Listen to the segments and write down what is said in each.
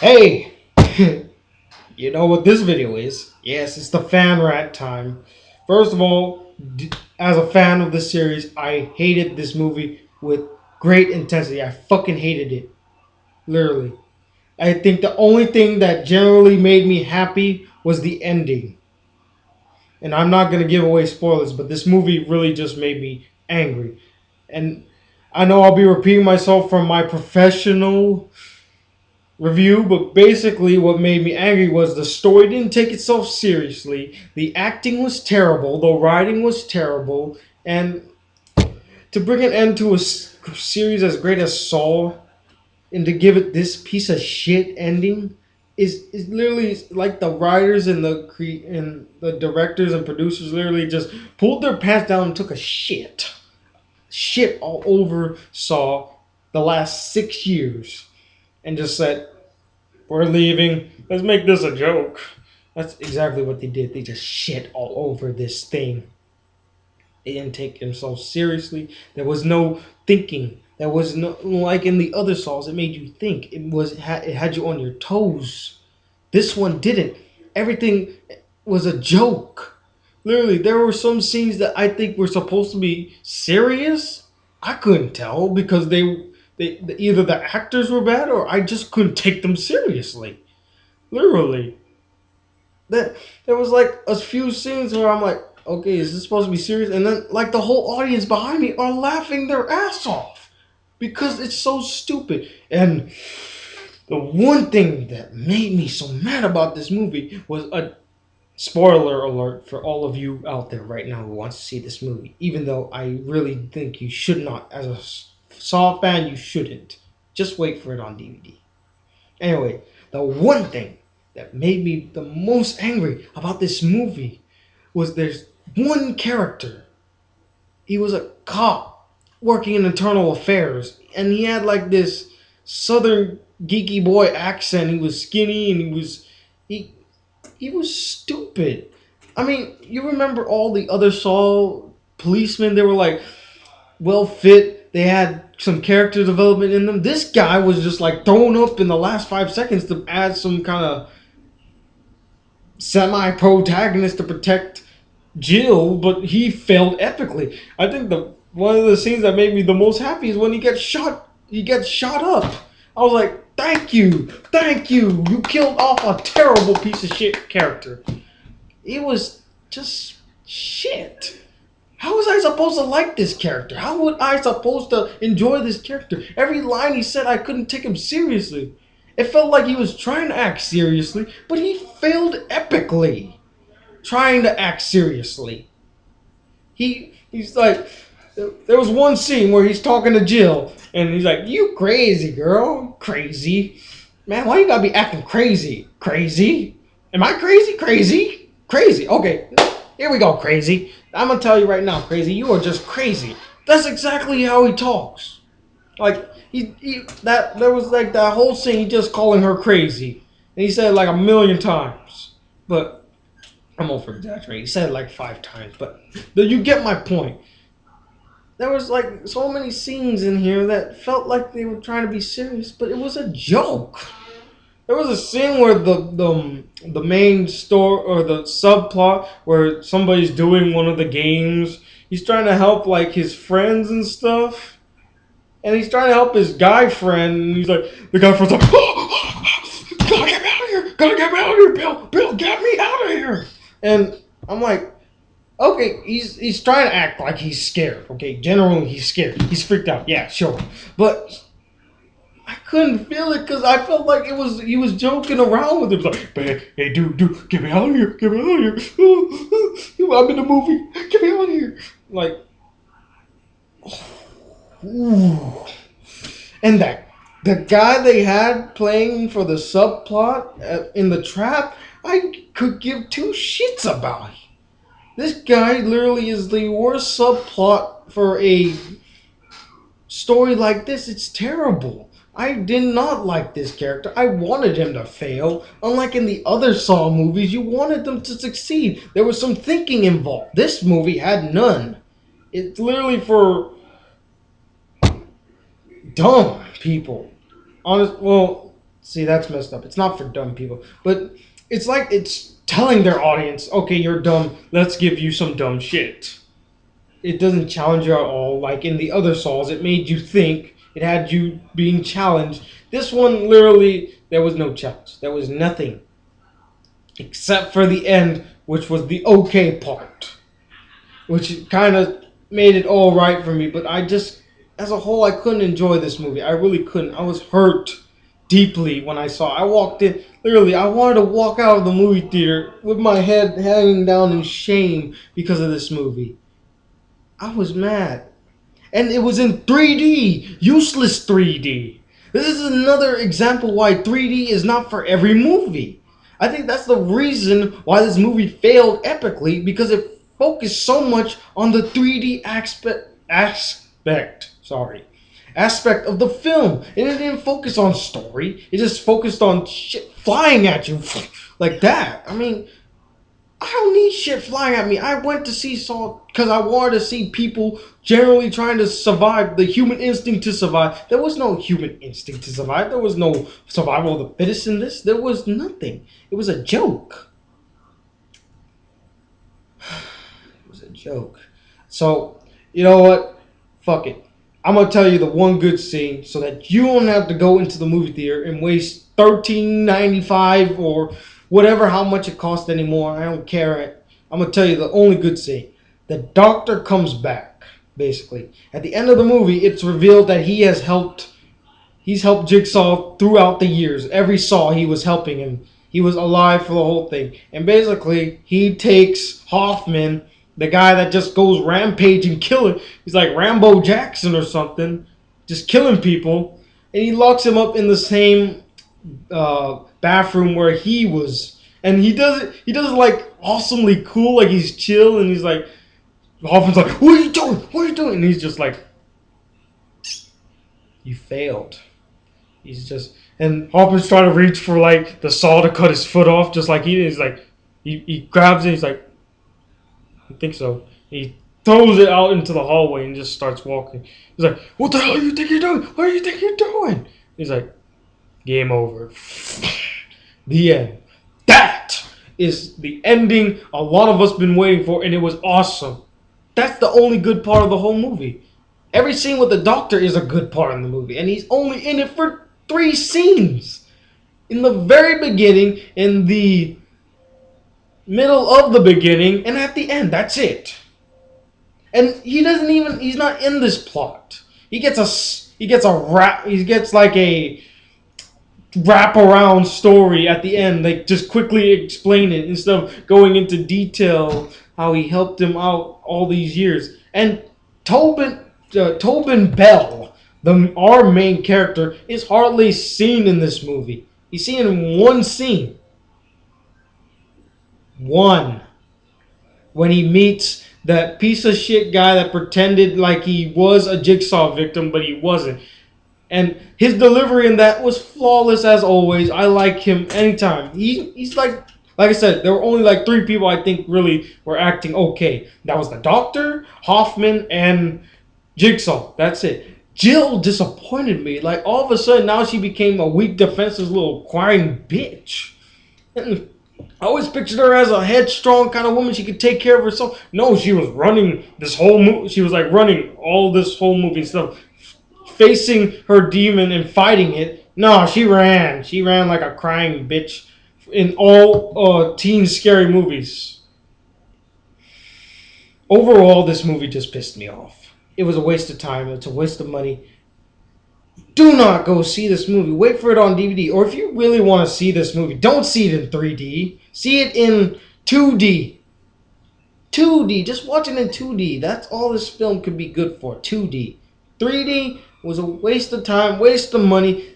Hey, you know what this video is? Yes, it's the fan rant time. First of all, as a fan of this series, I hated this movie with great intensity. I fucking hated it. Literally. I think the only thing that generally made me happy was the ending. And I'm not going to give away spoilers, but this movie really just made me angry. And I know I'll be repeating myself from my professional review, but basically what made me angry was the story didn't take itself seriously, the acting was terrible, the writing was terrible, and to bring an end to a series as great as Saw and to give it this piece of shit ending is literally like the writers and and the directors and producers literally just pulled their pants down and took a shit all over Saw the last 6 years and just said, we're leaving. Let's make this a joke. That's exactly what they did. They just shit all over this thing. They didn't take themselves seriously. There was no thinking. There was no like in the other Saws. It made you think. It had you on your toes. This one didn't. Everything was a joke. Literally, there were some scenes that I think were supposed to be serious. I couldn't tell because they either the actors were bad or I just couldn't take them seriously. Literally, that there was like a few scenes where I'm like, okay, is this supposed to be serious? And then like the whole audience behind me are laughing their ass off because it's so stupid. And the one thing that made me so mad about this movie was a spoiler alert for all of you out there right now who wants to see this movie. Even though I really think you should not, as a Saw fan, you shouldn't. Just wait for it on DVD. Anyway, the one thing that made me the most angry about this movie was there's one character. He was a cop working in internal affairs, and he had like this southern geeky boy accent. He was skinny and he he was stupid. I mean, you remember all the other Saw policemen? They were like well fit. They had some character development in them. This guy was just like thrown up in the last 5 seconds to add some kind of semi protagonist to protect Jill, but he failed epically. I think the one of the scenes that made me the most happy is when he gets shot. He gets shot up. I was like, thank you. You killed off a terrible piece of shit character. It was just shit. How was I supposed to like this character? How would I supposed to enjoy this character? Every line he said, I couldn't take him seriously. It felt like he was trying to act seriously, but he failed epically trying to act seriously. He's like, there was one scene where he's talking to Jill, and he's like, "You crazy girl, crazy man. Why you gotta be acting crazy? Crazy? Am I crazy? Crazy? Crazy? Okay, here we go, crazy. I'm gonna tell you right now, crazy. You are just crazy. That's exactly how he talks. Like he that there was like that whole scene, he just calling her crazy, and he said it like a million times, but." I'm over exaggerating. He said it like 5 times, but you get my point. There was like so many scenes in here that felt like they were trying to be serious, but it was a joke. There was a scene where the main store or the subplot where somebody's doing one of the games. He's trying to help like his friends and stuff, and he's trying to help his guy friend. And he's like, the guy friend's like, gotta get me out of here, gotta get me out of here, Bill, get me out of here. And I'm like, okay, he's trying to act like he's scared. Okay, generally he's scared. He's freaked out. Yeah, sure. But I couldn't feel it because I felt like it was he was joking around with him. Like, hey, dude, get me out of here, get me out of here. I'm in the movie. Get me out of here. Like, ooh. And that the guy they had playing for the subplot in the trap, I could give two shits about. This guy literally is the worst subplot for a story like this. It's terrible. I did not like this character. I wanted him to fail. Unlike in the other Saw movies, you wanted them to succeed. There was some thinking involved. This movie had none. It's literally for dumb people. Honest, well, See, that's messed up. It's not for dumb people, but it's like it's telling their audience, okay, you're dumb. Let's give you some dumb shit. It doesn't challenge you at all. Like in the other Saws, it made you think. It had you being challenged. This one, literally, there was no challenge. There was nothing except for the end, which was the okay part, which kind of made it all right for me. But I just, as a whole, I couldn't enjoy this movie. I really couldn't. I was hurt deeply when I saw it. I walked in, literally, I wanted to walk out of the movie theater with my head hanging down in shame because of this movie. I was mad. And it was in 3D, useless 3D. This is another example why 3D is not for every movie. I think that's the reason why this movie failed epically, because it focused so much on the 3D aspect of the film. And it didn't focus on story. It just focused on shit flying at you like that. I mean, I don't need shit flying at me. I went to see Saw because I wanted to see people generally trying to survive, the human instinct to survive. There was no human instinct to survive. There was no survival of the fittest in this. There was nothing. It was a joke. It was a joke. So, you know what? Fuck it. I'm gonna tell you the one good scene so that you don't have to go into the movie theater and waste $13.95 or whatever how much it costs anymore. I don't care. I'm gonna tell you the only good scene. The doctor comes back. Basically, at the end of the movie, it's revealed that He's helped Jigsaw throughout the years. Every Saw, he was helping him. He was alive for the whole thing. And basically, he takes Hoffman, the guy that just goes rampage and killing. He's like Rambo Jackson or something, just killing people. And he locks him up in the same bathroom where he was. And he does it. He does it like awesomely cool, like he's chill, and he's like, Hoffman's like, "What are you doing? What are you doing?" And he's just like, "You failed." He's just, and Hoffman's trying to reach for like the saw to cut his foot off, just like he is. Like he grabs it. He's like, I think so. He throws it out into the hallway and just starts walking. He's like, "What the hell do you think you're doing? What do you think you're doing?" He's like, "Game over." The end. That is the ending a lot of us been waiting for, and it was awesome. That's the only good part of the whole movie. Every scene with the doctor is a good part in the movie, and he's only in it for 3 scenes. In the very beginning, in the middle of the beginning, and at the end. That's it. And he's not in this plot. He gets like a wraparound story at the end. Like just quickly explain it instead of going into detail how he helped him out all these years. And Tobin Bell, our main character, is hardly seen in this movie. He's seen in one scene. One. When he meets that piece of shit guy that pretended like he was a Jigsaw victim, but he wasn't. And his delivery in that was flawless as always. I like him anytime. He's like I said, there were only like 3 people I think really were acting okay. That was the doctor, Hoffman, and Jigsaw. That's it. Jill disappointed me. Like all of a sudden now she became a weak, defenseless little crying bitch. And I always pictured her as a headstrong kind of woman. She could take care of herself. No, she was running this whole movie. She was like running all this whole movie and stuff, facing her demon and fighting it. No, she ran. She ran like a crying bitch in all teen scary movies. Overall, this movie just pissed me off. It was a waste of time. It's a waste of money. Do not go see this movie. Wait for it on DVD. Or if you really want to see this movie, don't see it in 3D. See it in 2D. 2D. Just watch it in 2D. That's all this film could be good for. 2D. 3D was a waste of time, waste of money.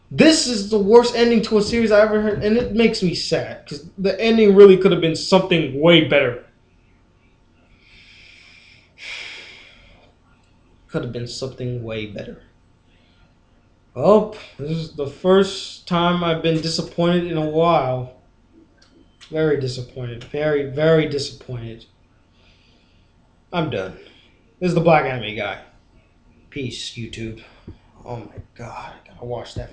This is the worst ending to a series I ever heard, and it makes me sad because the ending really could have been something way better. Could have been something way better. Well, this is the first time I've been disappointed in a while. Very disappointed. Very, very disappointed. I'm done. This is the Black Anime Guy. Peace, YouTube. Oh my god, I gotta watch that.